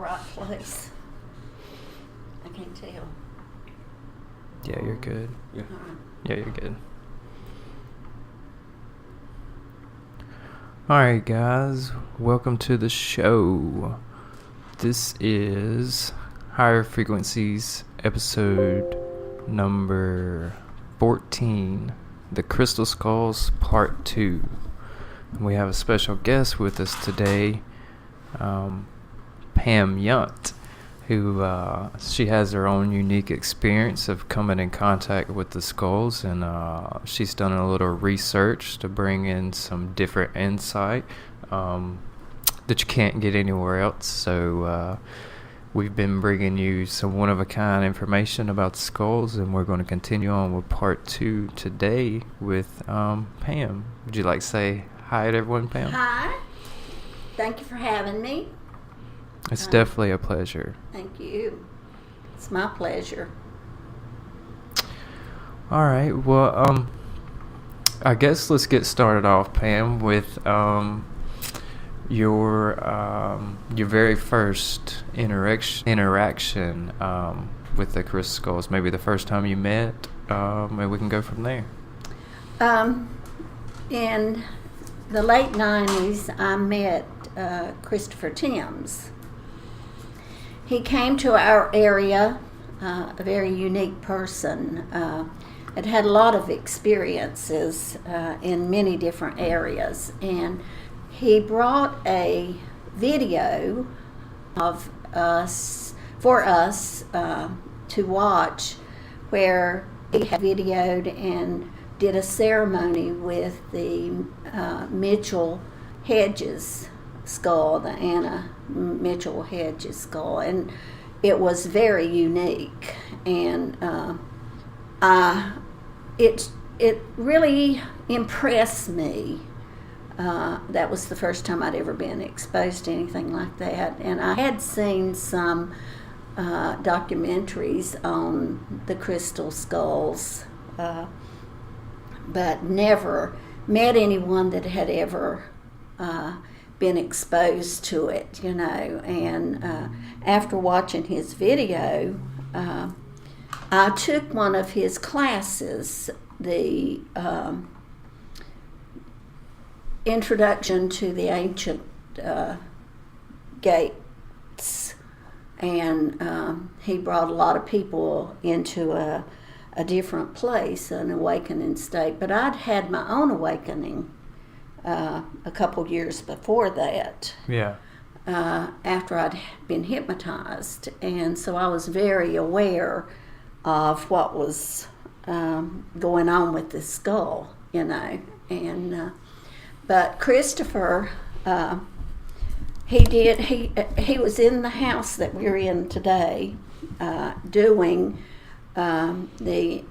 right place? I can't tell. Yeah, you're good. Yeah. Yeah, you're good. Alright, guys. Welcome to the show. This is Higher Frequencies, episode number 14, The Crystal Skulls, Part 2. We have a special guest with us today, Pam Yount, who she has her own unique experience of coming in contact with the skulls, and she's done a little research to bring in some different insight that you can't get anywhere else. So we've been bringing you some one-of-a-kind information about skulls, and we're going to continue on with part 2 today with Pam. Would you like to say hi to everyone, Pam? Hi. Thank you for having me. It's definitely a pleasure. Thank you. It's my pleasure. All right. Well, I guess let's get started off, Pam, with your very first interaction with the crystal skulls. Maybe the first time you met. Maybe we can go from there. In the late 90s, I met Christopher Timms. He came to our area, a very unique person. Had a lot of experiences in many different areas, and he brought a video of us for us to watch, where he had videoed and did a ceremony with the Mitchell Hedges skull, the Anna Mitchell Hedges skull, and it was very unique, and it really impressed me. That was the first time I'd ever been exposed to anything like that, and I had seen some documentaries on the crystal skulls, but never met anyone that had ever been exposed to it, and after watching his video, I took one of his classes, the Introduction to the Ancient Gates, and he brought a lot of people into a different place, an awakening state, but I'd had my own awakening a couple years before that. Yeah. After I'd been hypnotized, and so I was very aware of what was going on with this skull, and but Christopher, he was in the house that we're in today, doing the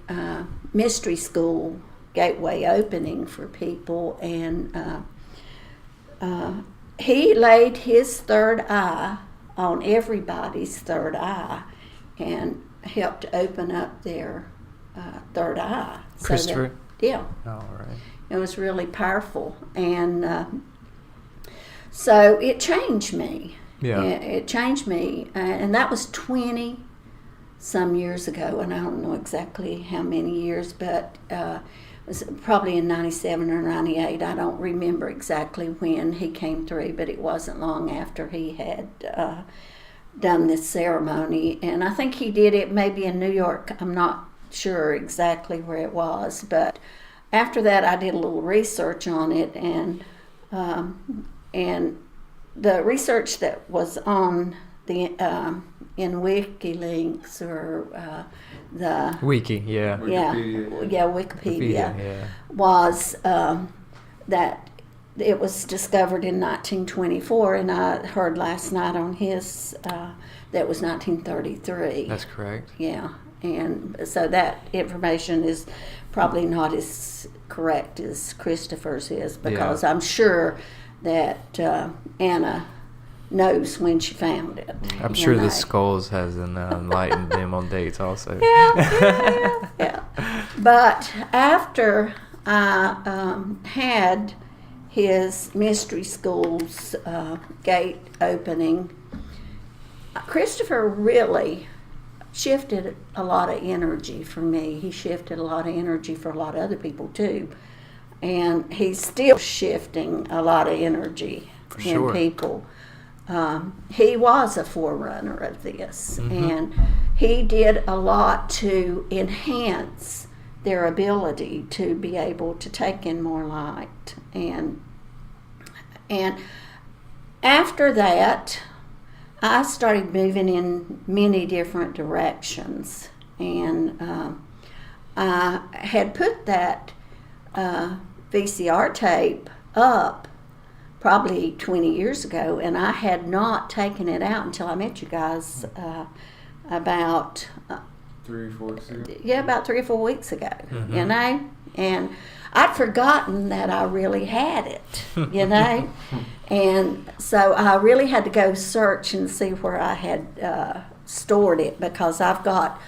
mystery school gateway opening for people, and he laid his third eye on everybody's third eye and helped open up their third eye. Christopher? Yeah. All right. It was really powerful, and so it changed me. Yeah. It changed me, and that was 20 some years ago, and I don't know exactly how many years, but it was probably in 97 or 98. I don't remember exactly when he came through, but it wasn't long after he had done this ceremony, and I think he did it maybe in New York. I'm not sure exactly where it was, but after that I did a little research on it, and the research that was on the in WikiLinks or the Wiki, yeah. Wikipedia. Was that it was discovered in 1924, and I heard last night on his that was 1933. That's correct. Yeah, and so that information is probably not as correct as Christopher's is, because I'm sure that Anna knows when she found it. I'm sure the skulls hasn't enlightened them on dates also. Yeah. But after I had his mystery school's gate opening, Christopher really shifted a lot of energy for me. He shifted a lot of energy for a lot of other people too. And he's still shifting a lot of energy in people. He was a forerunner of this, and he did a lot to enhance their ability to be able to take in more light. And after that, I started moving in many different directions, and I had put that VCR tape up probably 20 years ago, and I had not taken it out until I met you guys about 3 or 4 weeks ago. Yeah, about 3 or 4 weeks ago. You know, and I'd forgotten that I really had it. You know, and so I really had to go search and see where I had stored it, because I've got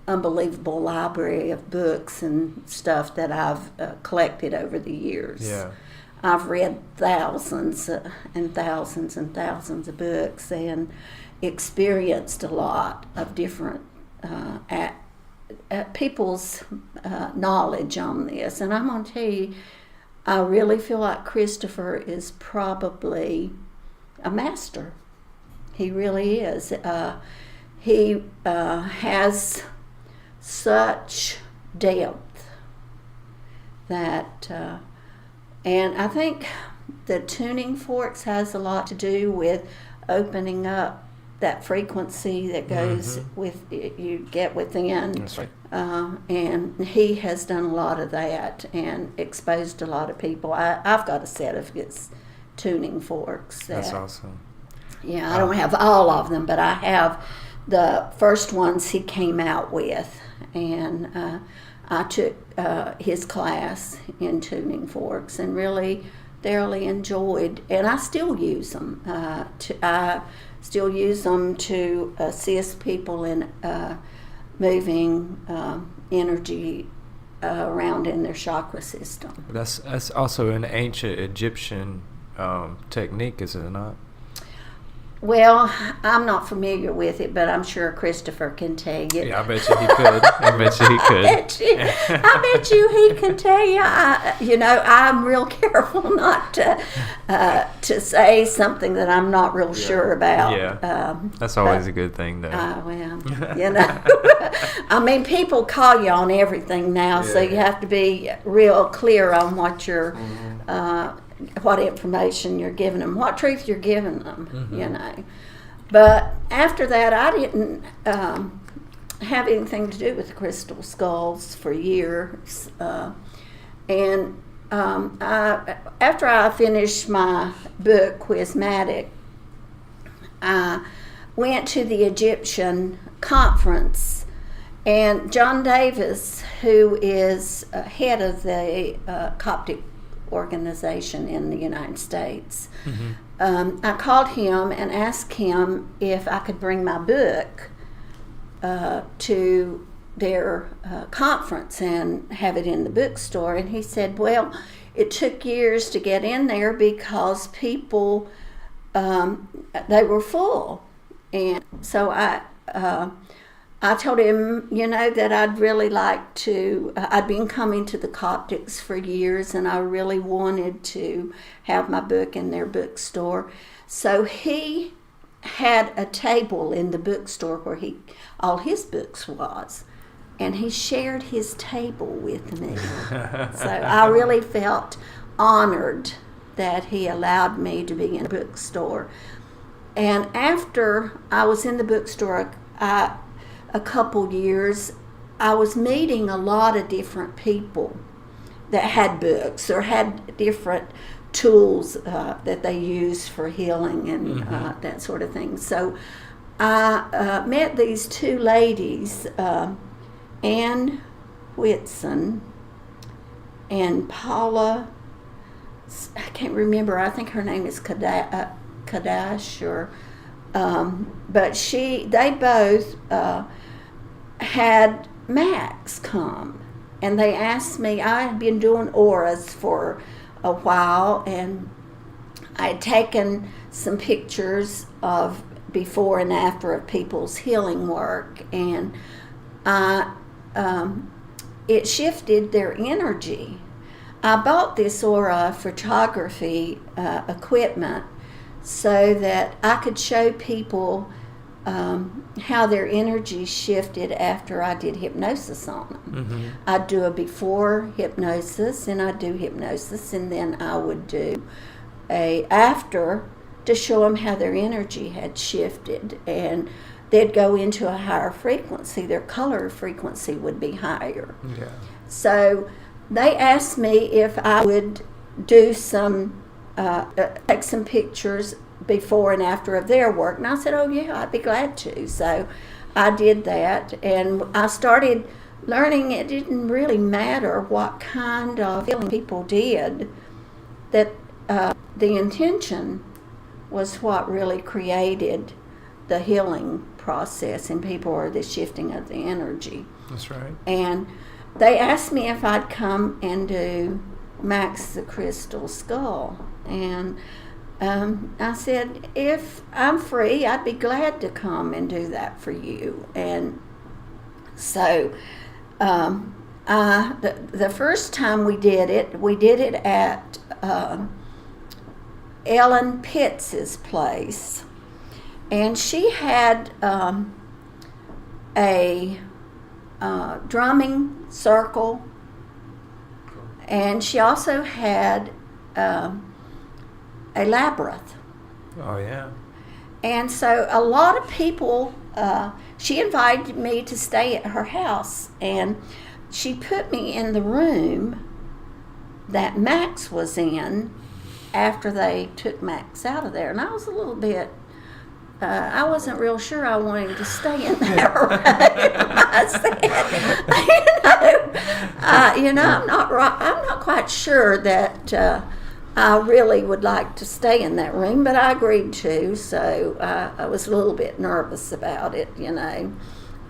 unbelievable library of books and stuff that I've collected over the years. Yeah. I've read thousands and thousands and thousands of books and experienced a lot of different people's knowledge on this. And I'm going to tell you, I really feel like Christopher is probably a master. He really is. He has such depth that, and I think the tuning forks has a lot to do with opening up that frequency that goes with you get within. That's right. And he has done a lot of that and exposed a lot of people. I've got a set of his tuning forks. That's awesome. Yeah, I don't have all of them, but I have the first ones he came out with, and I took his class in tuning forks and really thoroughly enjoyed, and I still use them. I still use them to assist people in moving energy around in their chakra system. That's also an ancient Egyptian technique, is it not? Well, I'm not familiar with it, but I'm sure Christopher can tell you. Yeah, I bet you he could. I bet you he could. I bet you he can tell you. I'm real careful not to say something that I'm not real sure about. Yeah, that's always a good thing, though. I mean, people call you on everything now, so you have to be real clear on what you're. What information you're giving them, what truth you're giving them, But after that, I didn't have anything to do with crystal skulls for years. After I finished my book, Quizmatic, I went to the Egyptian conference, and John Davis, who is head of the Coptic organization in the United States. I called him and asked him if I could bring my book to their conference and have it in the bookstore, and he said, well, it took years to get in there because people, they were full. And so I told him, that I'd really like to, I'd been coming to the Coptics for years, and I really wanted to have my book in their bookstore. So he had a table in the bookstore where all his books was, and he shared his table with me. So I really felt honored that he allowed me to be in the bookstore. And after I was in the bookstore, a couple years, I was meeting a lot of different people that had books or had different tools that they use for healing and that sort of thing. So I met these two ladies, Ann Whitson and Paula, I can't remember, I think her name is Kadash, or but they both had Max come, and they asked me. I had been doing auras for a while, and I had taken some pictures of before and after of people's healing work, and it shifted their energy. I bought this aura photography equipment so that I could show people how their energy shifted after I did hypnosis on them. I'd do a before hypnosis, and I'd do hypnosis, and then I would do a after to show them how their energy had shifted, and they'd go into a higher frequency. Their color frequency would be higher. Yeah. So they asked me if I would do take some pictures before and after of their work, and I said, oh yeah, I'd be glad to. So I did that, and I started learning it didn't really matter what kind of healing people did, that the intention was what really created the healing process in people, or the shifting of the energy. That's right. And they asked me if I'd come and do Max the Crystal Skull, and I said, if I'm free, I'd be glad to come and do that for you. And so the first time we did it at Ellen Pitts's place, and she had a drumming circle, and she also had a labyrinth. Oh yeah. And so a lot of people, she invited me to stay at her house, and she put me in the room that Max was in after they took Max out of there. And I was a little bit, I wasn't real sure I wanted to stay in that room. I said, I'm not quite sure that I really would like to stay in that room, but I agreed to. So I was a little bit nervous about it,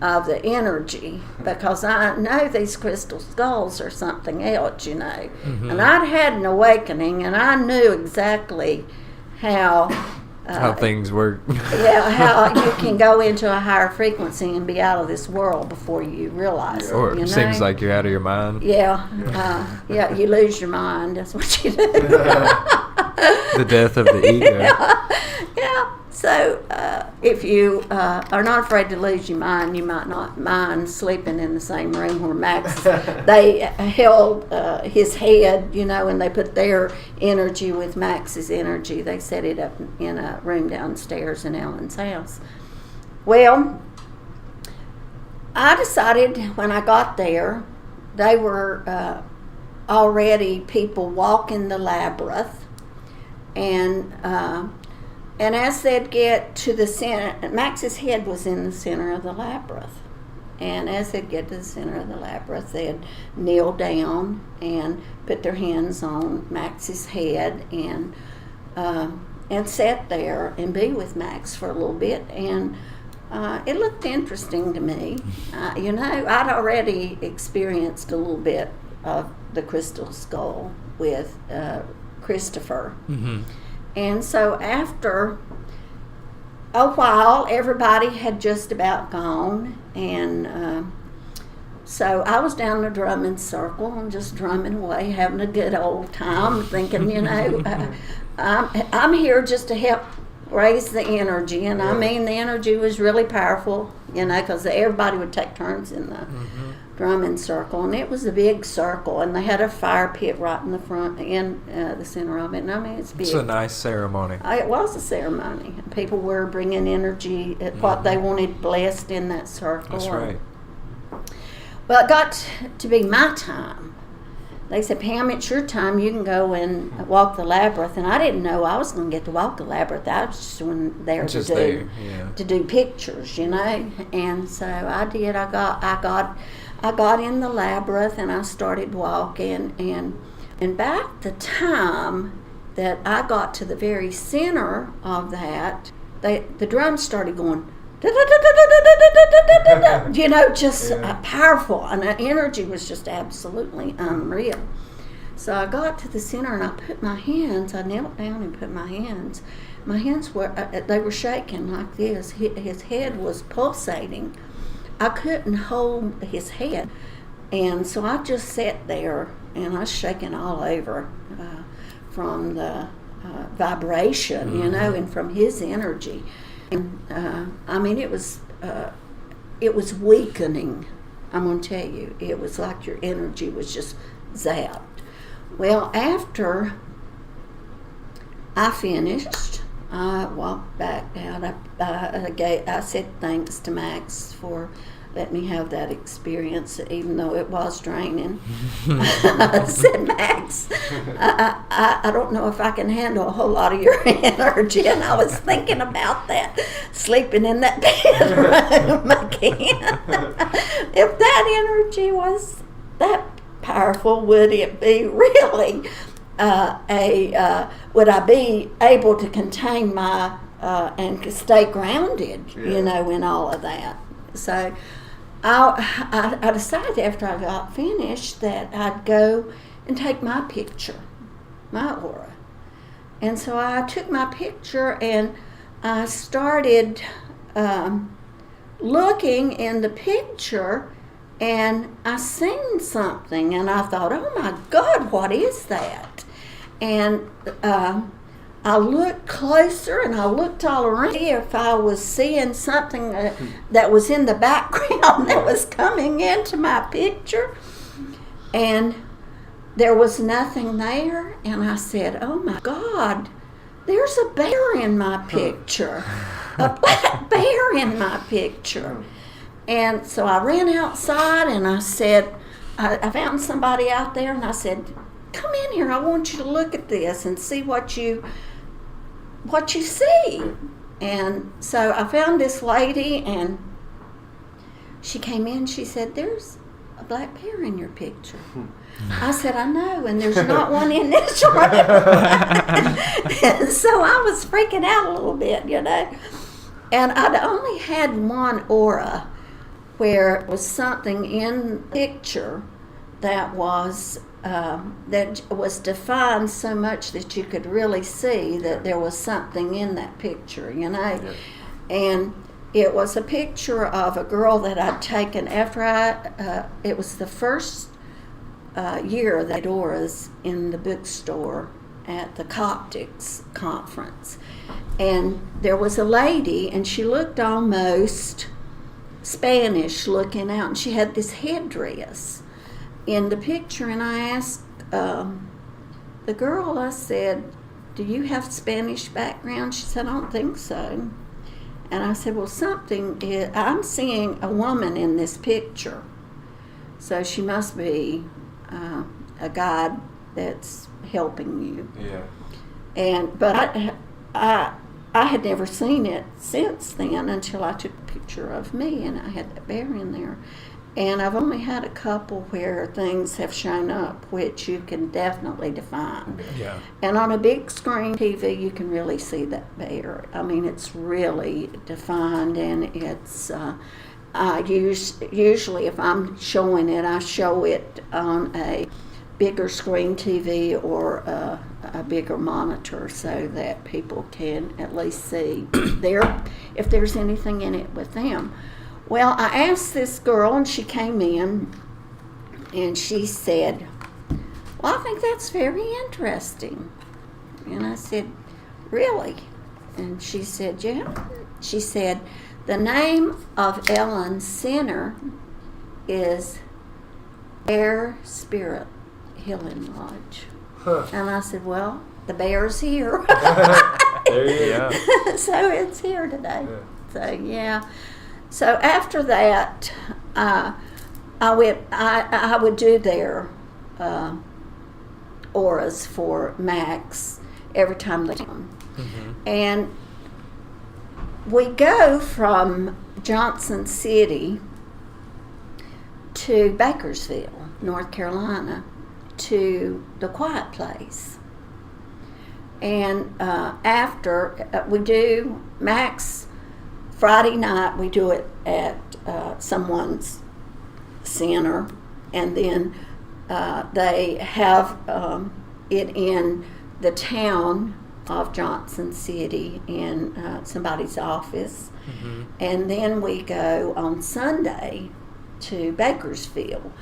of the energy, because I know these crystal skulls are something else, And I'd had an awakening, and I knew exactly how things work. Yeah, how you can go into a higher frequency and be out of this world before you realize it. Or it seems like you're out of your mind. Yeah, you lose your mind. That's what you do. The death of the ego. Yeah. So if you are not afraid to lose your mind, you might not mind sleeping in the same room where Max. They held his head, and they put their energy with Max's energy. They set it up in a room downstairs in Ellen's house. Well, I decided when I got there, they were already people walking the labyrinth, and as they'd get to the center, Max's head was in the center of the labyrinth. And as they'd get to the center of the labyrinth, they'd kneel down and put their hands on Max's head and sit there and be with Max for a little bit. And it looked interesting to me. I'd already experienced a little bit of the crystal skull with Christopher. Mm-hmm. And so after a while, everybody had just about gone, and so I was down the drumming circle and just drumming away, having a good old time, thinking, I'm here just to help raise the energy. And I mean, the energy was really powerful, because everybody would take turns in the drumming circle, and it was a big circle, and they had a fire pit right in the front, in the center of it. And I mean, it's big. It's a nice ceremony. It was a ceremony. People were bringing energy at what they wanted blessed in that circle. That's right. Well, it got to be my time. They said, Pam, it's your time. You can go and walk the labyrinth. And I didn't know I was going to get to walk the labyrinth. I was just there to do pictures, And so I did. I got in the labyrinth, and I started walking, and back the time that I got to the very center of that, the drums started going, just powerful, and the energy was just absolutely unreal. So I got to the center, and I knelt down and put my hands my hands were, they were shaking like this. His head was pulsating. I couldn't hold his head. And so I just sat there, and I was shaking all over from the vibration, you know, and from his energy. And I mean, it was weakening. I'm going to tell you, it was like your energy was just zapped. Well, after I finished, I walked back out. I said thanks to Max for letting me have that experience, even though it was draining. I said, Max, I don't know if I can handle a whole lot of your energy. And I was thinking about that, sleeping in that bedroom again. If that energy was that powerful, would it be really would I be able to contain my and stay grounded, you know, in all of that? So I decided after I got finished that I'd go and take my picture, my aura. And so I took my picture and I started looking in the picture, and I seen something, and I thought, oh my God, what is that? And I looked closer, and I looked all around to see if I was seeing something that was in the background that was coming into my picture. And there was nothing there. And I said, oh my God, there's a bear in my picture, a black bear in my picture. And so I ran outside, and I said, I found somebody out there, and I said, come in here, I want you to look at this and see what you see. And so I found this lady, and she came in. She said, there's a black bear in your picture. I said, I know, and there's not one in this room. And so I was freaking out a little bit, you know. And I'd only had one aura where it was something in the picture that was defined so much that you could really see that there was something in that picture, you know. Yeah. And it was a picture of a girl that I'd taken after it was the first year that auras in the bookstore at the Coptics conference. And there was a lady, and she looked almost Spanish looking out, and she had this headdress in the picture. And I asked the girl, I said, do you have Spanish background? She said, I don't think so. And I said, well, I'm seeing a woman in this picture, so she must be a guide that's helping you. Yeah. But I had never seen it since then until I took a picture of me, and I had that bear in there. And I've only had a couple where things have shown up which you can definitely define. Yeah. And on a big screen TV, you can really see that bear. I mean, it's really defined, and it's usually if I'm showing it, I show it on a bigger screen TV or a bigger monitor so that people can at least see if there's anything in it with them. Well, I asked this girl, and she came in, and she said, well, I think that's very interesting. And I said, really? And she said, yeah. She said, the name of Ellen's center is Bear Spirit Healing Lodge. Huh. And I said, well, the bear's here. There you go. So it's here today. Yeah. So, yeah. So after that, I would do their auras for Max every time they come. Mm-hmm. And we go from Johnson City to Bakersville, North Carolina, to the Quiet Place. And after we do Max, Friday night we do it at someone's center, and then they have it in the town of Johnson City in somebody's office. Mm-hmm. And then we go on Sunday to Bakersfield.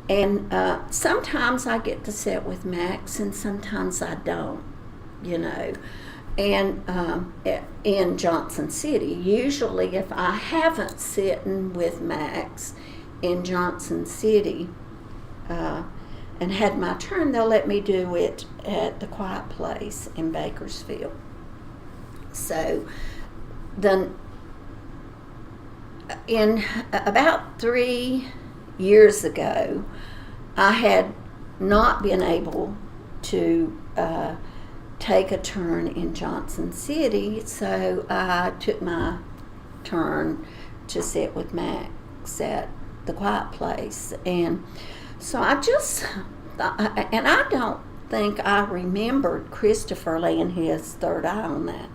And sometimes I get to sit with Max, and sometimes I don't, And in Johnson City, usually if I haven't sitting with Max in Johnson City and had my turn, they'll let me do it at the Quiet Place in Bakersfield. So then in about 3 years ago, I had not been able to take a turn in Johnson City, so I took my turn to sit with Max at the Quiet Place. And so I just, and I don't think I remembered Christopher laying his third eye on that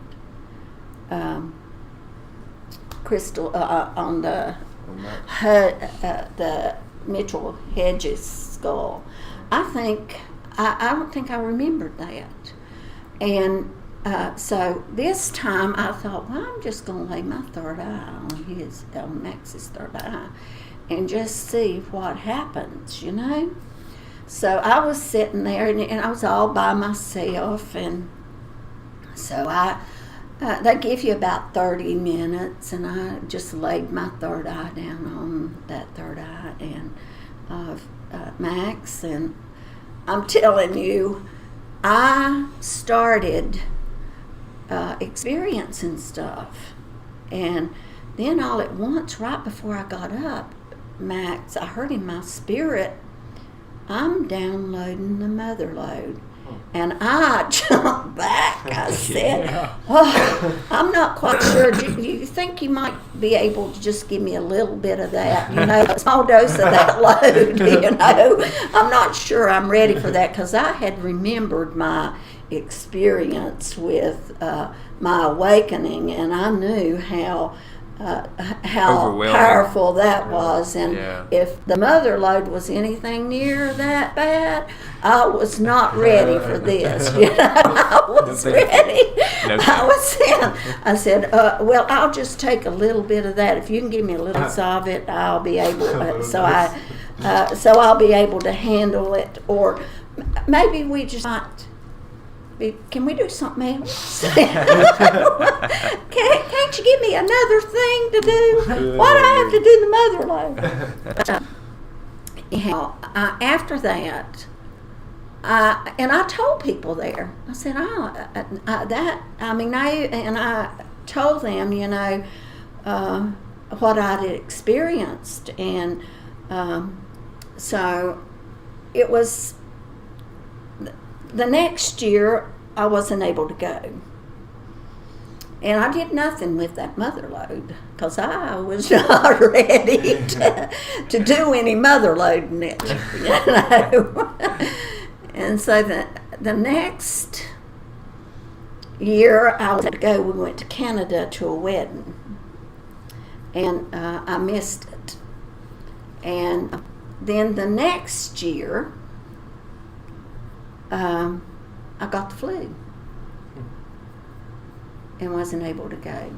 crystal on the Mitchell Hedges skull. I don't think I remembered that. And so this time I thought, well, I'm just going to lay my third eye on Max's third eye and just see what happens, So I was sitting there, and I was all by myself, and so they give you about 30 minutes, and I just laid my third eye down on that third eye and of Max, and I'm telling you, I started experiencing stuff, and then all at once, right before I got up, Max, I heard in my spirit, I'm downloading the mother load. And I jumped back. I said, oh, I'm not quite sure. Do you think you might be able to just give me a little bit of that, a small dose of that load, I'm not sure I'm ready for that, because I had remembered my experience with my awakening, and I knew how powerful that was, and if the mother load was anything near that bad, I was not ready for this. I was ready. I said, well, I'll just take a little bit of that. If you can give me a little of it, I'll be able. So I'll be able to handle it, or maybe we just might. Can we do something else? Can't you give me another thing to do? Why do I have to do the mother load? After that, I told people there. I said, I told them, what I'd experienced, and so it was. The next year, I wasn't able to go. And I did nothing with that mother load, because I was not ready to do any mother loading it. And so the next year, I was able to go. We went to Canada to a wedding. And I missed it. And then the next year, I got the flu and wasn't able to go.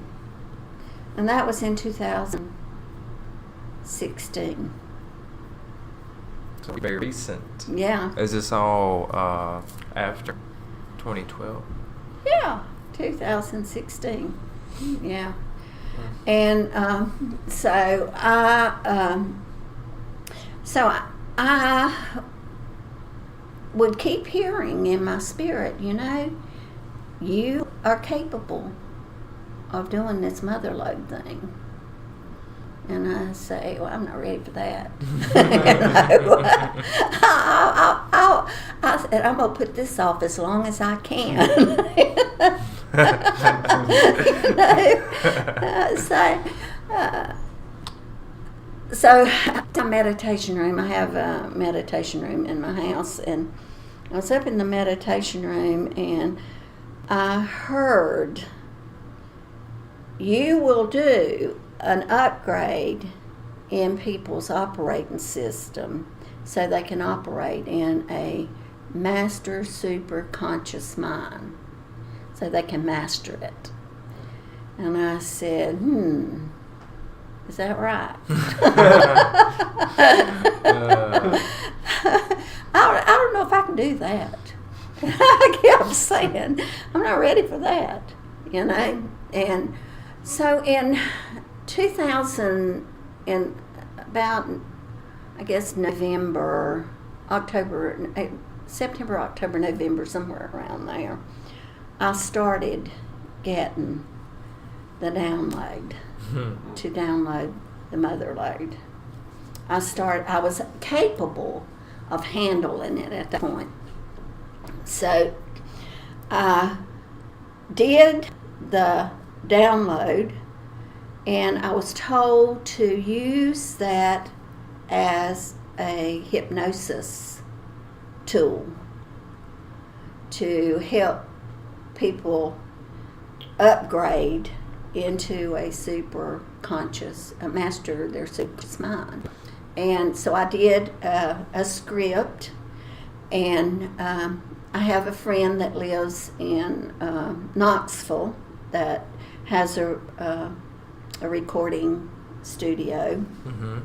And that was in 2016. So very recent. Yeah. Is this all after 2012? Yeah, 2016. Yeah. And so I would keep hearing in my spirit, you are capable of doing this mother load thing. And I say, well, I'm not ready for that. I said, I'm going to put this off as long as I can. So a meditation room. I have a meditation room in my house, and I was up in the meditation room, and I heard, you will do an upgrade in people's operating system so they can operate in a master super conscious mind. So so they can master it. And I said, is that right? I don't know if I can do that. I kept saying, I'm not ready for that, And so in 2000, in about, I guess, September, October, November, somewhere around there, I started getting the download to download the mother load. I was capable of handling it at that point. So I did the download, and I was told to use that as a hypnosis tool to help people upgrade into a super conscious, master their subconscious mind. And so I did a script, and I have a friend that lives in Knoxville that has a recording studio. Mm-hmm.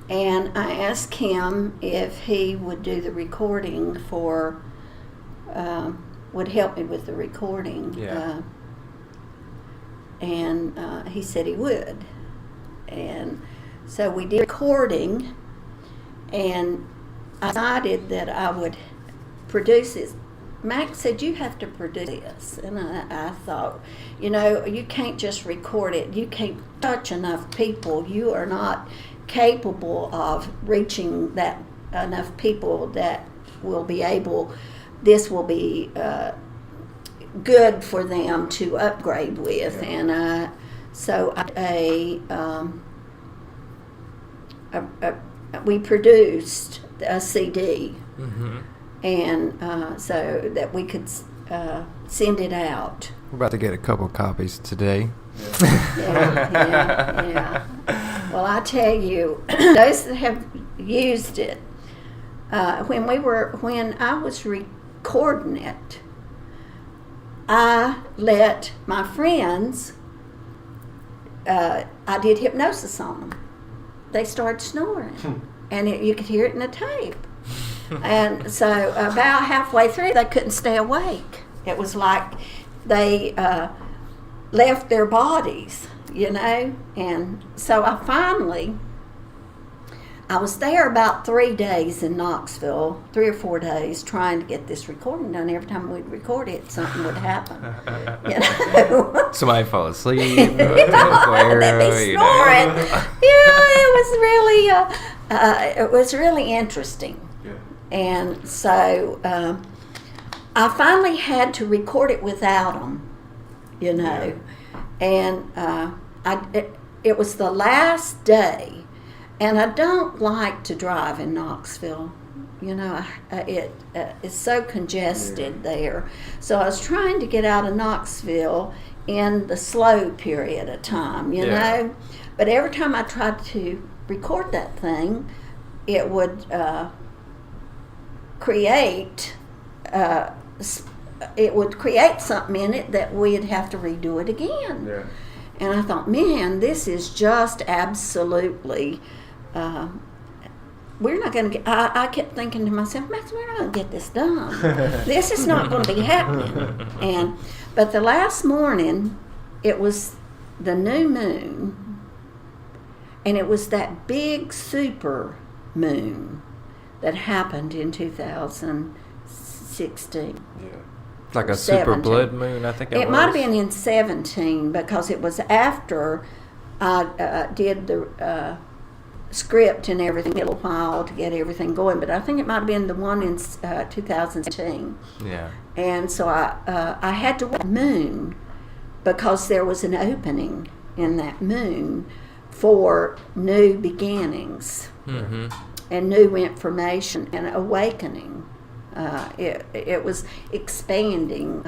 And I asked him if he would do the recording would help me with the recording. Yeah. And he said he would. And so we did recording, and I decided that I would produce it. Max said, you have to produce this. And I thought, you can't just record it. You can't touch enough people. You are not capable of reaching that enough people that will be able, this will be good for them to upgrade with. And so we produced a CD. Mm-hmm. And so that we could send it out. We're about to get a couple copies today. Yeah. Well, I tell you, those that have used it, when I was recording it, I let my friends, I did hypnosis on them. They started snoring, and you could hear it in the tape. And so about halfway through, they couldn't stay awake. It was like they left their bodies, And so I was there about 3 days in Knoxville, 3 or 4 days, trying to get this recording done. Every time we'd record it, something would happen. Somebody fall asleep. They'd be snoring. It was really interesting. Yeah. And so I finally had to record it without them, Yeah. And it was the last day. And I don't like to drive in Knoxville. It's so congested there. So I was trying to get out of Knoxville in the slow period of time, But every time I tried to record that thing, it would create something in it that we'd have to redo it again. Yeah. And I thought, man, this is just absolutely... we're not going to get... I kept thinking to myself, Max, we're not going to get this done. This is not going to be happening. But the last morning, it was the new moon, and it was that big super moon that happened in 2016. Yeah. Like a 17. super blood moon, I think it was. It might have been in 17 because it was after I did the script and everything, a little while to get everything going. But I think it might have been the one in 2017. Yeah. And so I had to wait moon because there was an opening in that moon for new beginnings. Mm-hmm. And new information and awakening. It was expanding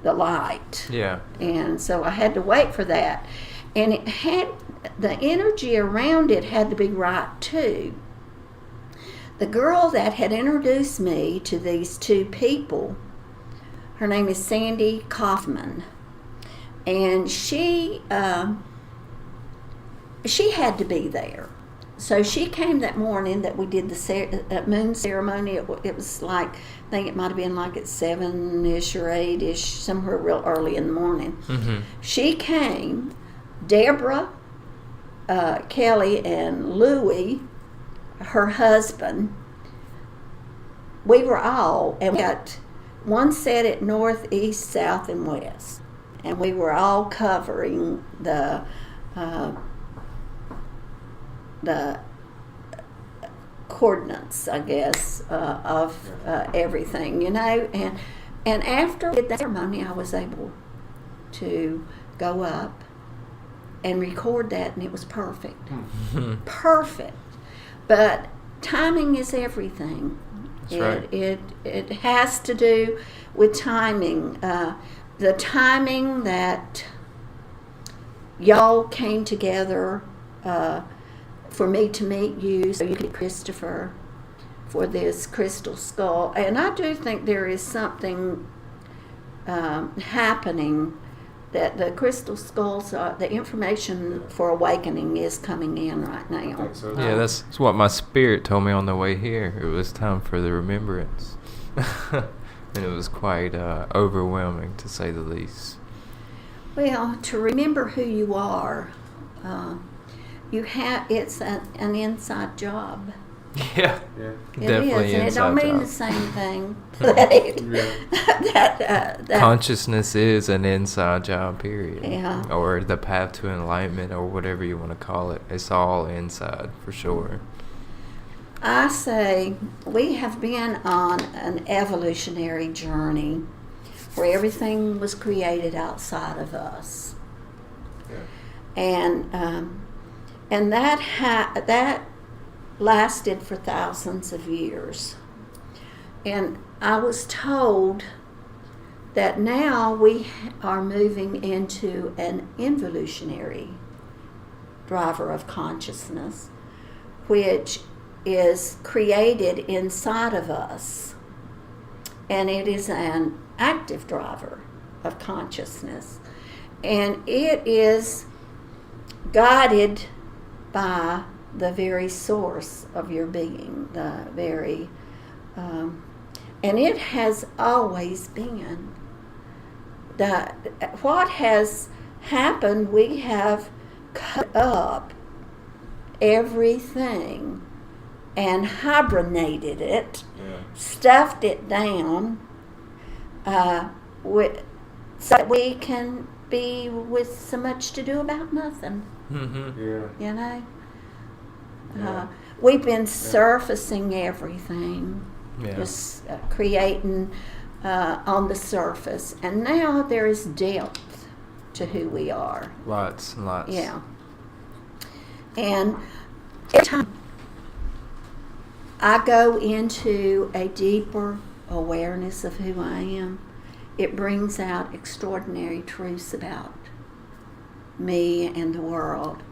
the light. Yeah. And so I had to wait for that. And it had, the energy around it had to be right too. The girl that had introduced me to these two people, Her name is Sandy Kaufman, and she had to be there. So she came that morning that we did the moon ceremony. It was like, I think it might have been like at 7-ish or 8-ish, somewhere real early in the morning. Mm-hmm. She came, Deborah, Kelly, and Louie, her husband. We were all, and we got one set at north, east, south, and west. And we were all covering the coordinates, I guess, of everything, and after the ceremony, I was able to go up and record that, and it was perfect. Perfect. But timing is everything. That's right. It has to do with timing. The timing that y'all came together for me to meet you, so you could Christopher for this crystal skull. And I do think there is something happening, that the crystal skulls, the information for awakening is coming in right now. I think so. Yeah, that's what my spirit told me on the way here. It was time for the remembrance. And it was quite overwhelming, to say the least. Well, to remember who you are, it's an inside job. Yeah, Yeah. It definitely is, and it inside don't mean job. the same thing. that that Consciousness is an inside job, period. Yeah. Or the path to enlightenment, or whatever you want to call it. It's all inside, for sure. I say we have been on an evolutionary journey where everything was created outside of us, Yeah. and that lasted for thousands of years. And I was told that now we are moving into an involutionary driver of consciousness, which is created inside of us, and it is an active driver of consciousness, and it is guided by the very source of your being, the very and it has always been. What has happened, we have cut up everything and hibernated it, Yeah. stuffed it down, so that we can be with so much to do about nothing, Mm-hmm. Yeah. you know? Yeah. We've been surfacing everything, Yeah. just creating on the surface, and now there is depth to who we are. Lots and lots. Yeah. And every time I go into a deeper awareness of who I am, it brings out extraordinary truths about me and the world.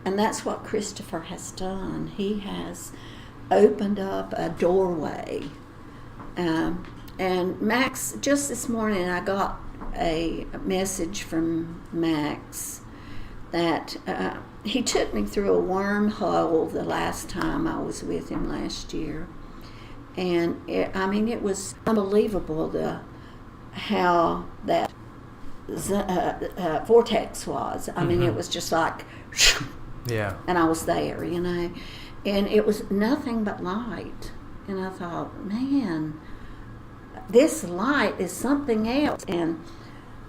And that's what Christopher has done. He has opened up a doorway. And Max, just this morning I got a message from Max that he took me through a wormhole the last time I was with him last year. And it was unbelievable how that vortex was. I mean, it was just like, Yeah. and I was there, you know. And it was nothing but light. And I thought, man, this light is something else. And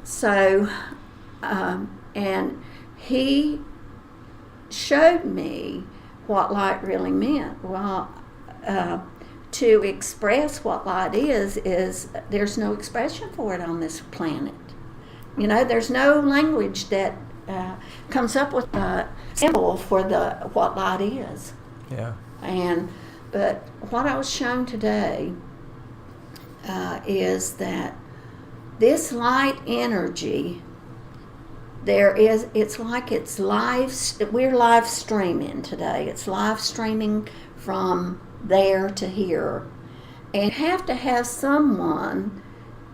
so, and he showed me what light really meant. Well, to express what light is there's no expression for it on this planet. You know, there's no language that comes up with a symbol for what light is. Yeah. But what I was shown today is that this light energy, it's like we're live streaming today. It's live streaming from there to here. And you have to have someone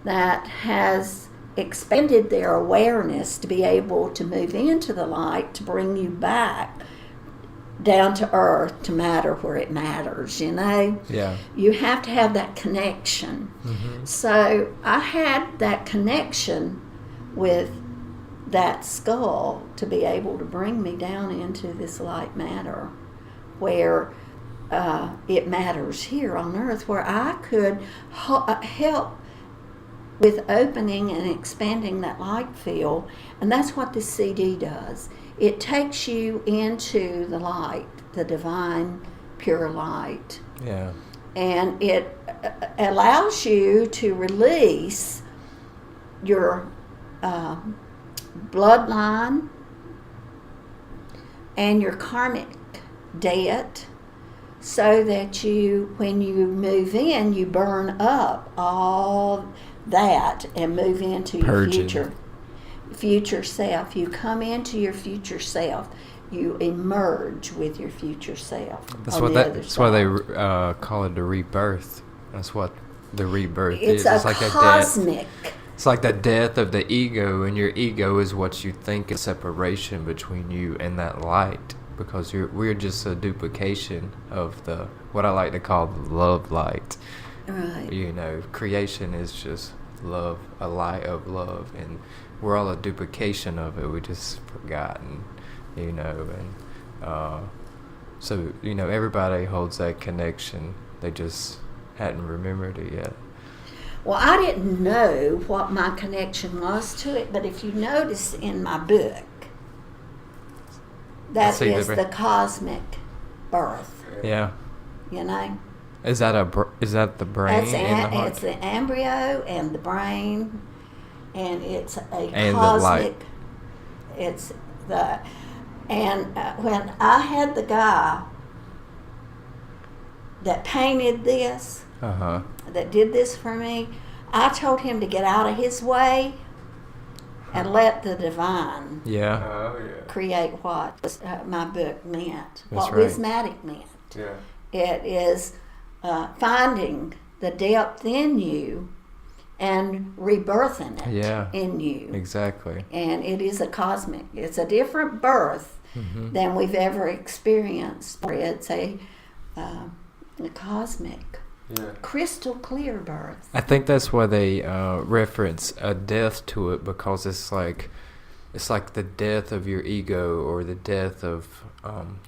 that has expanded their awareness to be able to move into the light, to bring you back down to earth, to matter where it matters, Yeah. You have to have that connection. Mm-hmm. So I had that connection with that skull to be able to bring me down into this light matter where it matters here on earth, where I could help with opening and expanding that light field. And that's what this CD does. It takes you into the light, the divine, pure light. Yeah. And it allows you to release your bloodline and your karmic debt, so that when you move in, you burn up all that and move into your future self. You come into your future self. You emerge with your future self. That's why they call it a rebirth. That's what the rebirth is. It's like cosmic. It's like the death of the ego, and your ego is what you think is separation between you and that light, because we're just a duplication of what I like to call the love light. Right. Creation is just love, a light of love, and we're all a duplication of it. We just forgotten, so everybody holds that connection. They just hadn't remembered it yet. Well, I didn't know what my connection was to it, but if you notice in my book, that is the cosmic birth. Yeah. Is that the brain and the heart? It's the embryo and the brain, and it's and cosmic. The light. When I had the guy that painted this, that did this for me, I told him to get out of his way and let the divine create what my book meant, what wismatic meant. Yeah. It is finding the depth in you and rebirthing it in you. Exactly. And it is it's a different birth than we've ever experienced. It's a cosmic, crystal clear birth. I think that's why they reference a death to it, because it's like the death of your ego, or the death of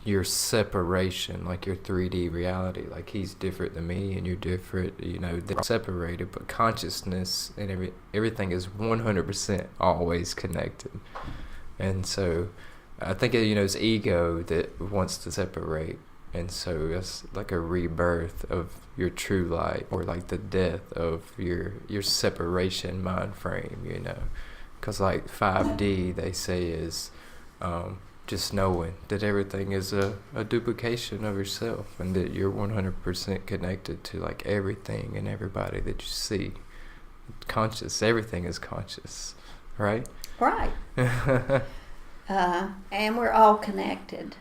your separation, like your 3D reality. Like, he's different than me and you're different, they're separated, but consciousness and everything is 100% always connected. And so I think it's ego that wants to separate. And so it's like a rebirth of your true light, or like the death of your separation mind frame, Because like 5D, they say, is just knowing that everything is a duplication of yourself, and that you're 100% connected to like everything and everybody that you see. Conscious, everything is conscious, right? Right. And we're all connected.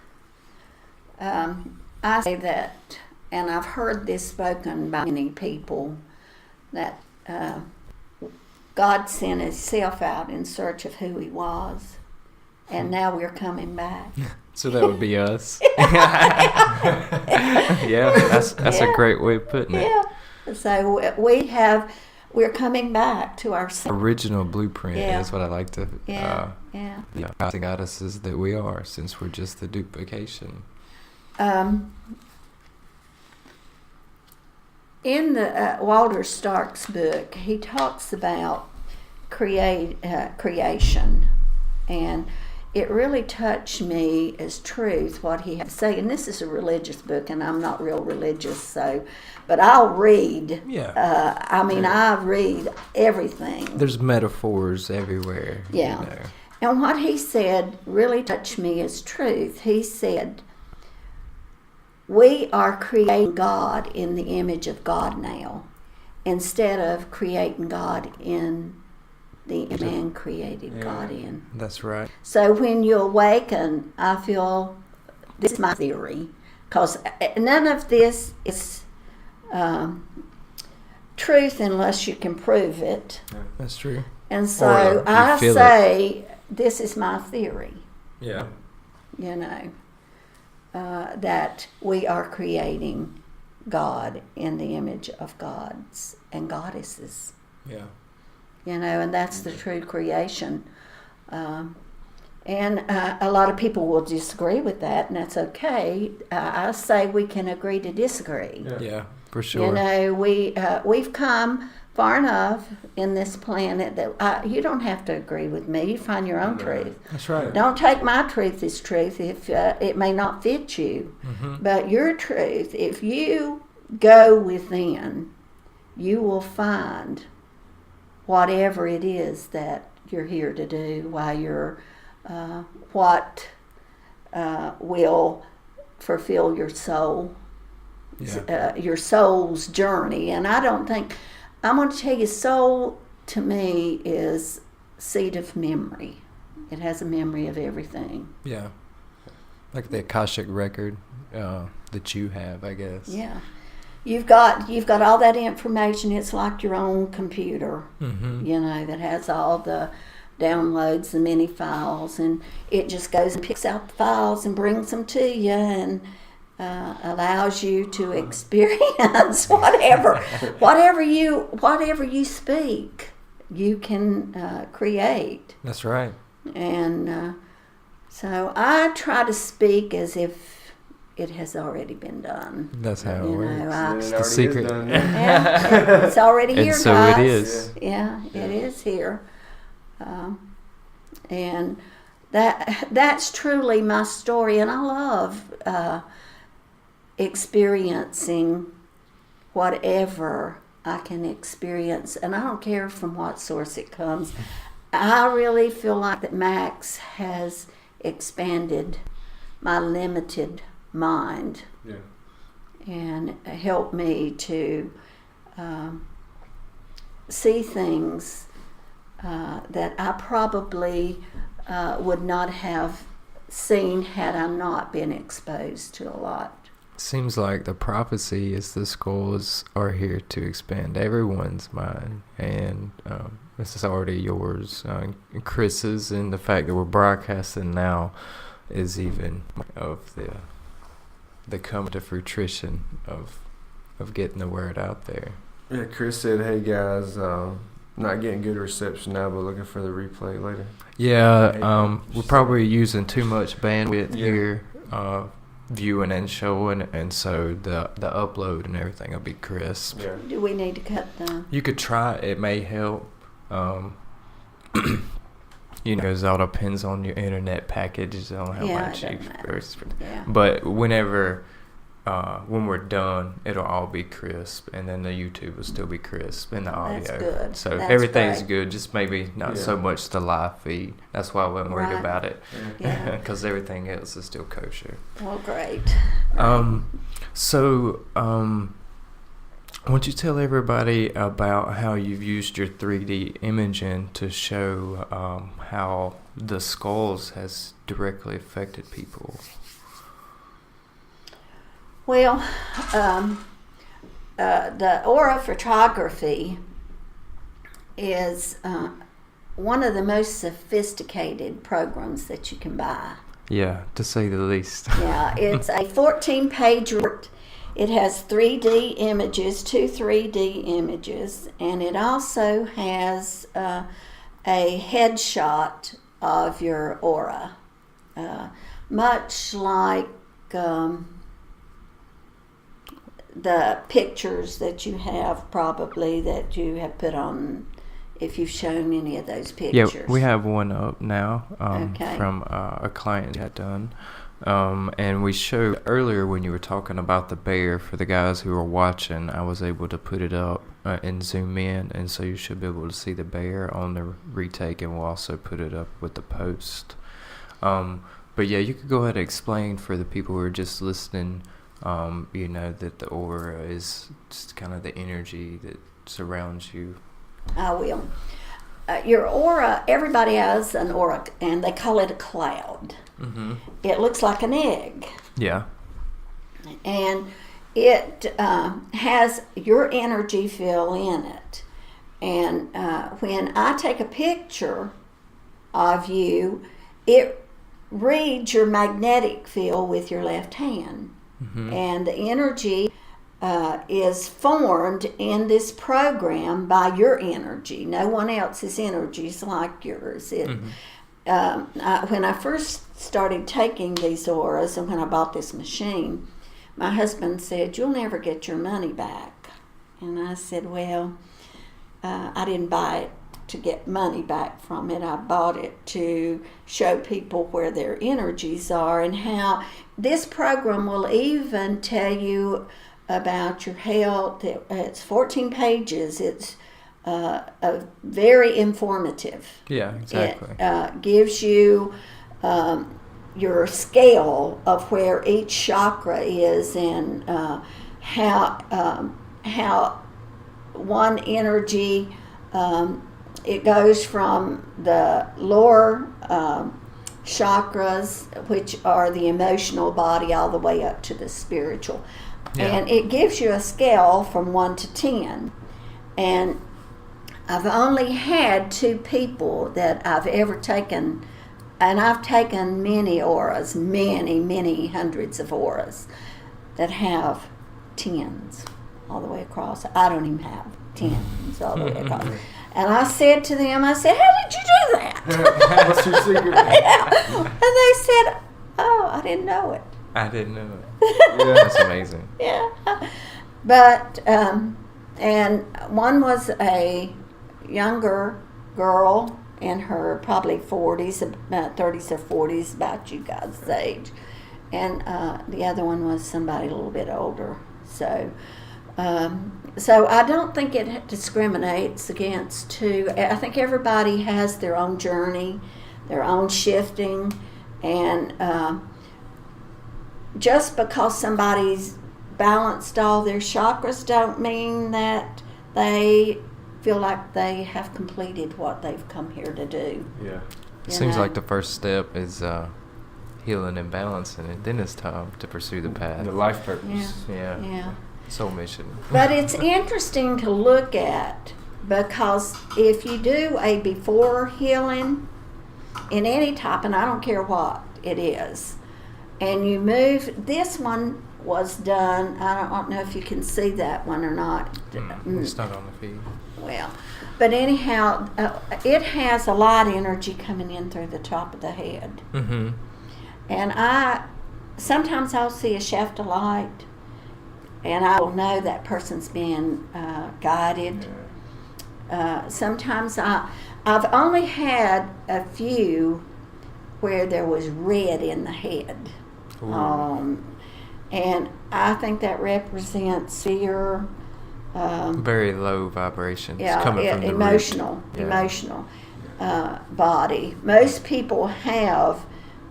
I say that, and I've heard this spoken by many people, that God sent himself out in search of who he was, and now we're coming back. So that would be us. Yeah, that's a great way of putting it. Yeah. So we're coming back to our original blueprint. Is what I like to the goddesses that we are, since we're just the duplication. In the Walter Stark's book, he talks about creation, and it really touched me as truth what he had to say. And this is a religious book, and I'm not real religious, but I'll read. I read everything. There's metaphors everywhere. Yeah. And what he said really touched me as truth. He said, we are creating God in the image of God now, instead of creating God in the man created God in. That's right. So when you awaken, I feel, this is my theory, because none of this is truth unless you can prove it. That's true. And so I say, this is my theory. Yeah. That we are creating God in the image of gods and goddesses. Yeah. And that's the true creation. And a lot of people will disagree with that, and that's okay. I say we can agree to disagree. Yeah, for sure. We've come far enough in this planet that you don't have to agree with me. You find your own truth. That's right. Don't take my truth as truth if it may not fit you. Mm-hmm. But your truth, if you go within, you will find whatever it is that you're here to do, while you're what will fulfill your soul, your soul's journey. And I don't think, I'm going to tell you, soul to me is seat of memory. It has a memory of everything. Yeah. Like the Akashic record that you have, I guess. Yeah. You've got all that information. It's like your own computer, that has all the downloads, the mini files, and it just goes and picks out the files and brings them to you and allows you to experience whatever you speak, you can create. That's right. And so I try to speak as if it has already been done. That's how it works. It's the secret. It's already here, and so guys. it is. Yeah, it is here. And that's truly my story, and I love experiencing whatever I can experience, and I don't care from what source it comes. I really feel like that Max has expanded my limited mind and helped me to see things that I probably would not have seen had I not been exposed to a lot. Seems like the prophecy is the schools are here to expand everyone's mind, and this is already yours, Chris's, and the fact that we're broadcasting now is even of the come to fruition of getting the word out there. Yeah, Chris said, "Hey guys, not getting good reception now, but looking for the replay later." Yeah, we're probably using too much bandwidth here, viewing and showing, and so the upload and everything will be crisp. Yeah. Do we need to cut the... You could try it may help. Because it all depends on your internet packages on how much you first. Yeah. But whenever when we're done, it'll all be crisp, and then the YouTube will still be crisp and the audio. That's good. So That's everything's great. good, just maybe not so much the live feed. That's why I wasn't worried Right. about it, Yeah. because everything else is still kosher. Well, great. Why don't you tell everybody about how you've used your 3D imaging to show how the skulls has directly affected people? Well, the aura photography is one of the most sophisticated programs that you can buy. Yeah, to say the least. Yeah, it's a 14-page report. It has 3D images, 2 3D images, and it also has a headshot of your aura, much like the pictures that you have probably that you have put on, if you've shown any of those pictures. Yeah, we have one up now Okay. from a client had done. And we showed earlier when you were talking about the bear, for the guys who are watching, I was able to put it up and zoom in, and so you should be able to see the bear on the retake, and we'll also put it up with the post. But yeah, you could go ahead and explain for the people who are just listening, that the aura is just kind of the energy that surrounds you. I will. Your aura, everybody has an aura, and they call it a cloud. Mm-hmm. It looks like an egg. Yeah. And it has your energy field in it. And when I take a picture of you, it reads your magnetic field with your left hand. Mm-hmm. And the energy is formed in this program by your energy. No one else's energy is like yours. When I first started taking these auras, and when I bought this machine, my husband said, "You'll never get your money back." And I said, well, I didn't buy it to get money back from it. I bought it to show people where their energies are, and how this program will even tell you about your health. It's 14 pages. It's very informative. Yeah, exactly. It gives you your scale of where each chakra is, and how one energy, it goes from the lower chakras, which are the emotional body, all the way up to the spiritual. Yeah. And it gives you a scale from 1 to 10. And I've only had 2 people that I've ever taken, and I've taken many auras, many hundreds of auras that have 10s all the way across. I don't even have 10s all the way across. And I said to them, I said, "How did you do that?" What's your secret? Yeah. And they said, "Oh, I didn't know it." I didn't know it. Yeah. That's amazing. Yeah. But, and one was a younger girl in her probably 40s, about 30s or 40s, about you guys' age. And the other one was somebody a little bit older. So I don't think it discriminates against 2. I think everybody has their own journey, their own shifting, and just because somebody's balanced all their chakras don't mean that they feel like they have completed what they've come here to do. Yeah. It seems like the first step is healing and balancing it. Then it's time to pursue the path. The life purpose. Yeah. Soul mission. But it's interesting to look at, because if you do a before healing in any type, and I don't care what it is, and you move, this one was done, I don't know if you can see that one or not. It's not on the feed. Well, but anyhow, it has a light energy coming in through the top of the head. Mm-hmm. And sometimes I'll see a shaft of light, and I will know that person's being guided. Sometimes I've only had a few where there was red in the head. And I think that represents fear. Very low vibrations coming from the emotional body. Most people have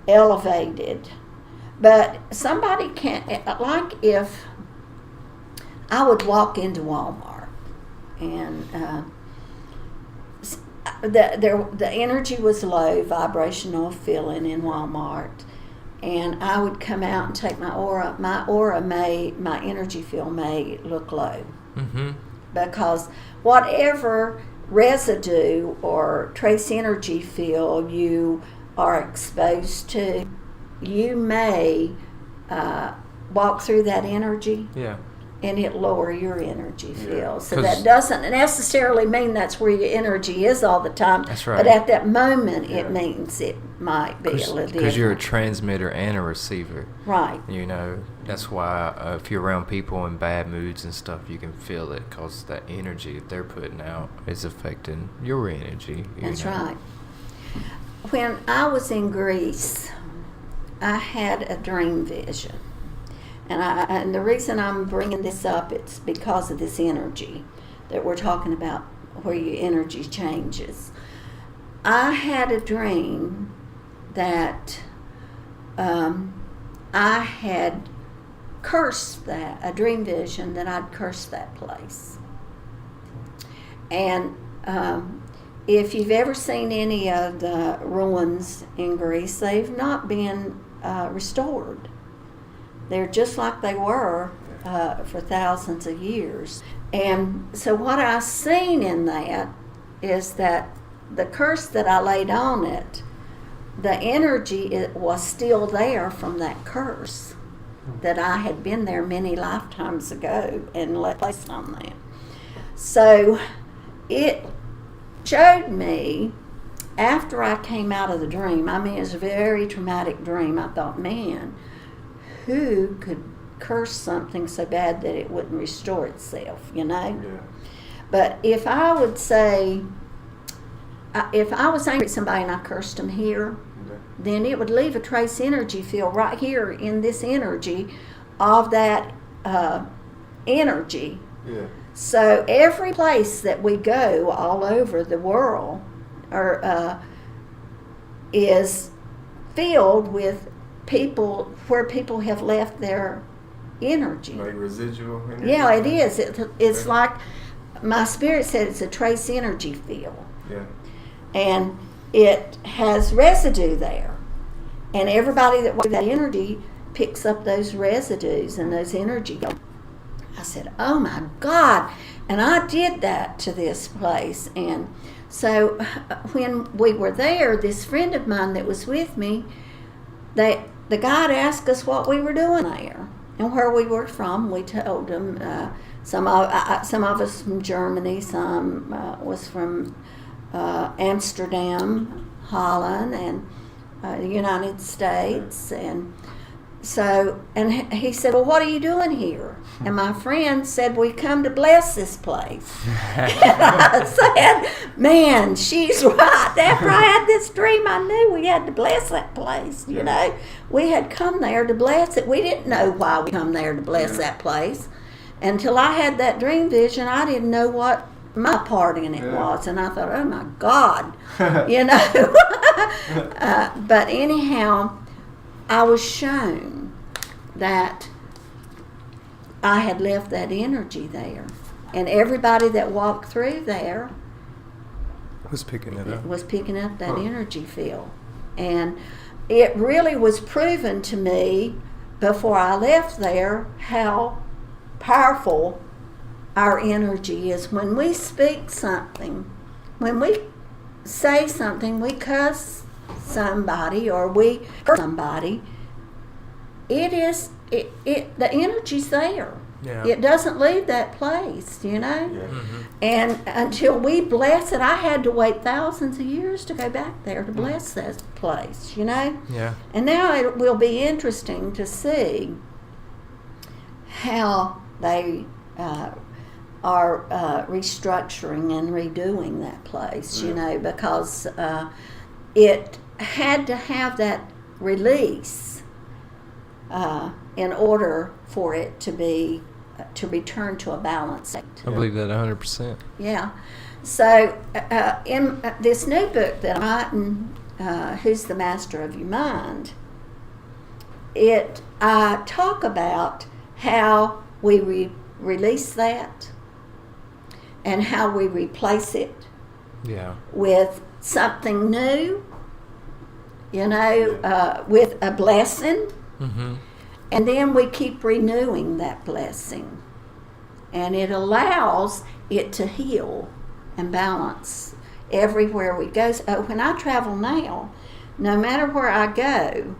elevated, but somebody can't, like if I would walk into Walmart and the energy was low, vibrational feeling in Walmart, and I would come out and take my aura. My energy field may look low. Mm-hmm. Because whatever residue or trace energy field you are exposed to, you may walk through that energy. Yeah. And it lower your energy field. So that doesn't necessarily mean that's where your energy is all the time. That's right. But at that moment, it means it might be a little different. Because you're a transmitter and a receiver. Right. You know, that's why if you're around people in bad moods and stuff, you can feel it, because that energy that they're putting out is affecting your energy. That's right. When I was in Greece, I had a dream vision. And the reason I'm bringing this up, it's because of this energy that we're talking about, where your energy changes. I had a dream that I had cursed that, a dream vision that I'd cursed that place. And if you've ever seen any of the ruins in Greece, they've not been restored. They're just like they were for thousands of years. And so what I seen in that is that the curse that I laid on it, the energy was still there from that curse, that I had been there many lifetimes ago and let place on that. So it showed me after I came out of the dream. I mean, it was a very traumatic dream. I thought, man, who could curse something so bad that it wouldn't restore itself, you know? Yeah. But if I would say, if I was angry at somebody and I cursed them here, then it would leave a trace energy field right here in this energy of that energy. Yeah. So every place that we go all over the world is filled with people where people have left their energy. Like residual energy? Yeah, it is. It's like my spirit said, it's a trace energy field. Yeah. And it has residue there. And everybody that walks that energy picks up those residues and those energy. I said, oh my God. And I did that to this place. And so when we were there, this friend of mine that was with me, the guide asked us what we were doing there and where we were from. We told him some of us from Germany, some was from Amsterdam, Holland, and the United States. And so, and he said, well, what are you doing here? And my friend said, we come to bless this place. And I said, man, she's right. After I had this dream, I knew we had to bless that place, you know. We had come there to bless it. We didn't know why we come there to bless that place. Until I had that dream vision, I didn't know what my part in it was. And I thought, oh my God, you know. But anyhow, I was shown that I had left that energy there. And everybody that walked through there was picking it up. Was picking up that energy field. And it really was proven to me before I left there how powerful our energy is. When we speak something, when we say something, we cuss somebody or we hurt somebody, the energy's there. Yeah. It doesn't leave that place, you know. Yeah. Mm-hmm. And until we bless it, I had to wait thousands of years to go back there to bless that place, you know. Yeah. And now it will be interesting to see how they are restructuring and redoing that place, you know, because it had to have that release in order for it to be to return to a balance. I believe that 100%. Yeah. So in this new book that I'm writing, Who's the Master of Your Mind, I talk about how we release that and how we replace it with something new, you know, with a blessing. Mm-hmm. And then we keep renewing that blessing. And it allows it to heal and balance everywhere we go. So when I travel now, no matter where I go,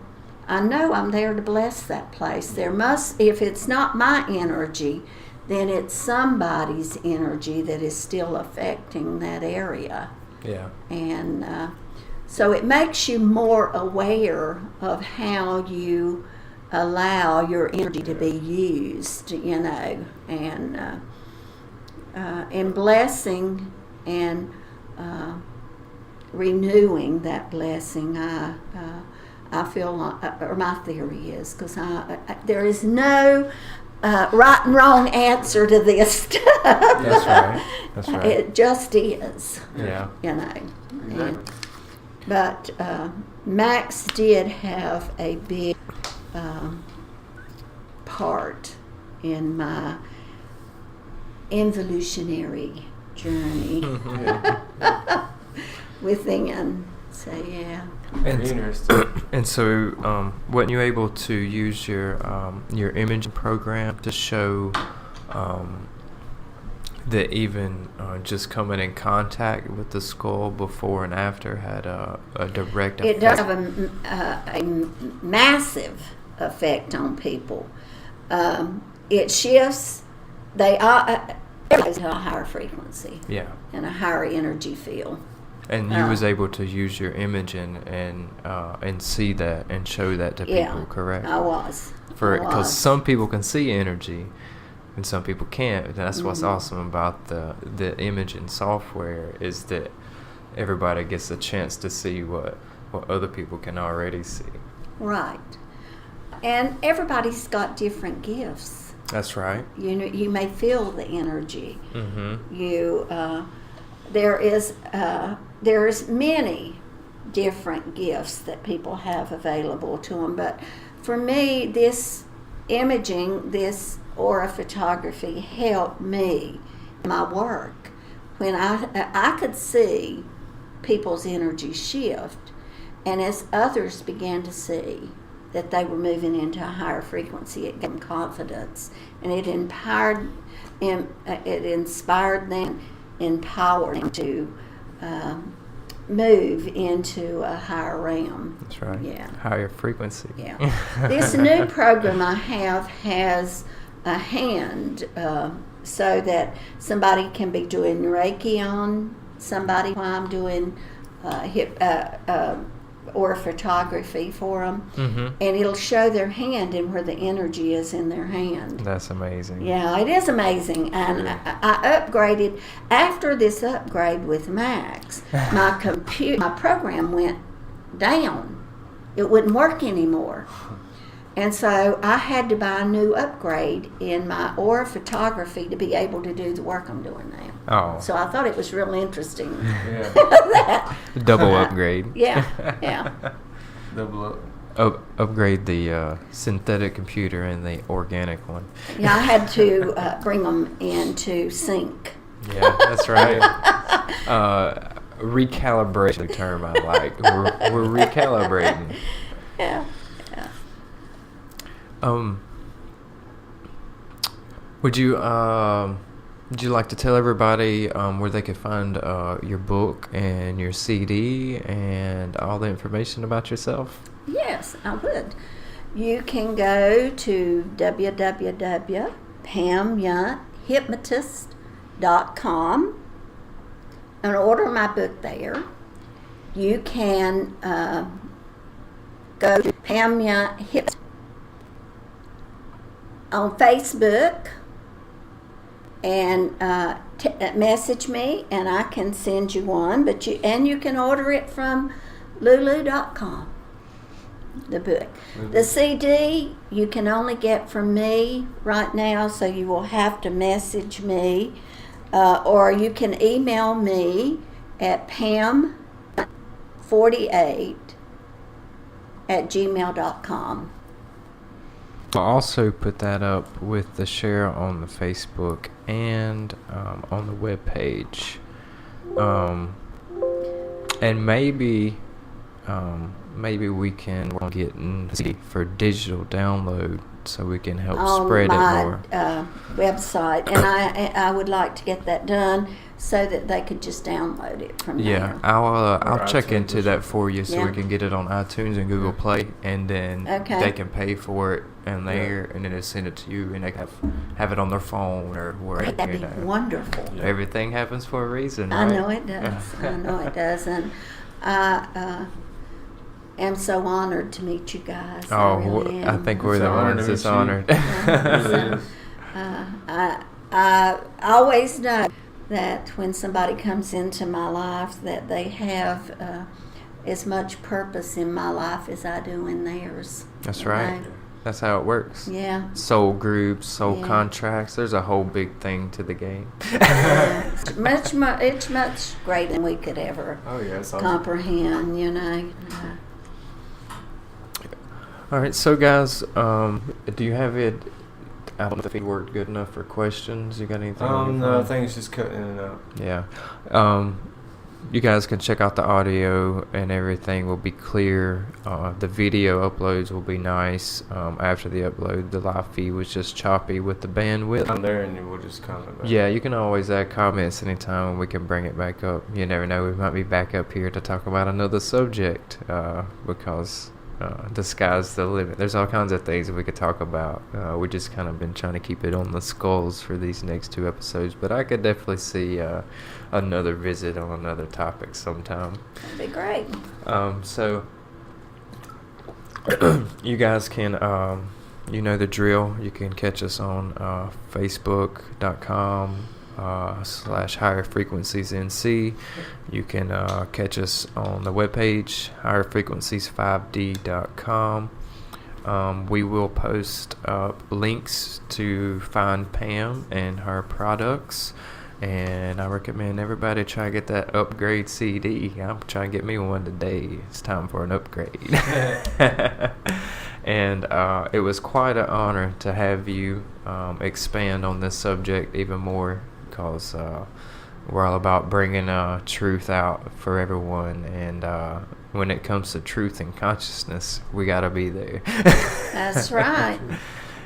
I know I'm there to bless that place. There must, if it's not my energy, then it's somebody's energy that is still affecting that area. Yeah. And so it makes you more aware of how you allow your energy to be used, you know, and in blessing and renewing that blessing. I feel like, or my theory is, because there is no right and wrong answer to this stuff. That's right. That's right. It just is. Yeah. You know. And, but Max did have a big part in my evolutionary journey within. So yeah. Interesting. And so, weren't you able to use your imaging program to show that even just coming in contact with the skull before and after had a direct effect? It does have a massive effect on people. It shifts. They are to a higher frequency. Yeah. And a higher energy field. And you was able to use your imaging and see that and show that to people, correct? I was. Because some people can see energy, and some people can't. That's what's awesome about the imaging software, is that everybody gets a chance to see what other people can already see. Right. And everybody's got different gifts. That's right. You may feel the energy. Mm-hmm. There's many different gifts that people have available to them, but for me, this imaging, this aura photography helped me in my work when I could see people's energy shift, and as others began to see that they were moving into a higher frequency, it gave them confidence, and it inspired them, empowered them to move into a higher realm. That's right. Yeah. Higher frequency. Yeah. This new program I have has a hand so that somebody can be doing Reiki on somebody while I'm doing or photography for them, and it'll show their hand and where the energy is in their hand. That's amazing. Yeah, it is amazing. And I upgraded after this upgrade with Max. My program went down. It wouldn't work anymore. And so I had to buy a new upgrade in my aura photography to be able to do the work I'm doing now. Oh. So I thought it was real interesting. Yeah. Double upgrade. Yeah. Double up. Upgrade the synthetic computer and the organic one. Yeah, I had to bring them into sync. Yeah, that's right. Recalibration, the term I like. We're recalibrating. Yeah. Would you like to tell everybody where they could find your book and your CD and all the information about yourself? Yes, I would. You can go to www.PamYountHypnotist.com and order my book there. You can go to Pam Yount Hypnotist on Facebook and message me, and I can send you one. But you can order it from Lulu.com. The book, the CD, you can only get from me right now, so you will have to message me, or you can email me at pam48@gmail.com. I'll also put that up with the share on the Facebook and on the webpage. And maybe we can work on getting for digital download so we can help spread it more. Website, and I would like to get that done so that they could just download it from there. Yeah, I'll check into that for you so Yeah. we can get it on iTunes and Google Play, and then they can pay for it and and then they send it to you, and they can have it on their phone or wherever. That'd be wonderful. Yeah. Everything happens for a reason, right? I know it does. I know it does, and I am so honored to meet you guys. Oh, I really am. I think we're the ones that's honored. I always know that when somebody comes into my life that they have as much purpose in my life as I do in theirs. That's right. That's how it works. Yeah. Soul groups, soul contracts. There's a whole big thing to the game. It's much greater than we could ever comprehend, you know. All right, so guys, do you have it? I don't know if it worked good enough for questions. You got anything? No, I think it's just cutting in and out. Yeah. you guys can check out the audio and everything will be clear. The video uploads will be nice. After the upload, the live feed was just choppy with the bandwidth. I'm there and we'll just comment back. Yeah, you can always add comments anytime and we can bring it back up. You never know, we might be back up here to talk about another subject because the sky's the limit. There's all kinds of things that we could talk about. We just kind of been trying to keep it on the skulls for these next 2 episodes, but I could definitely see another visit on another topic sometime. That'd be great. So you guys can, you know the drill. You can catch us on Facebook.com / Higher Frequencies NC. You can catch us on the webpage higherfrequencies5d.com. We will post links to find Pam and her products, and I recommend everybody try to get that upgrade CD. I'm trying to get me one today. It's time for an upgrade. And it was quite an honor to have you expand on this subject even more, because we're all about bringing truth out for everyone, and when it comes to truth and consciousness, we gotta be there. That's right.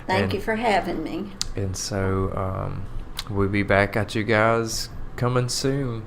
Thank you for having me. And so we'll be back at you guys coming soon.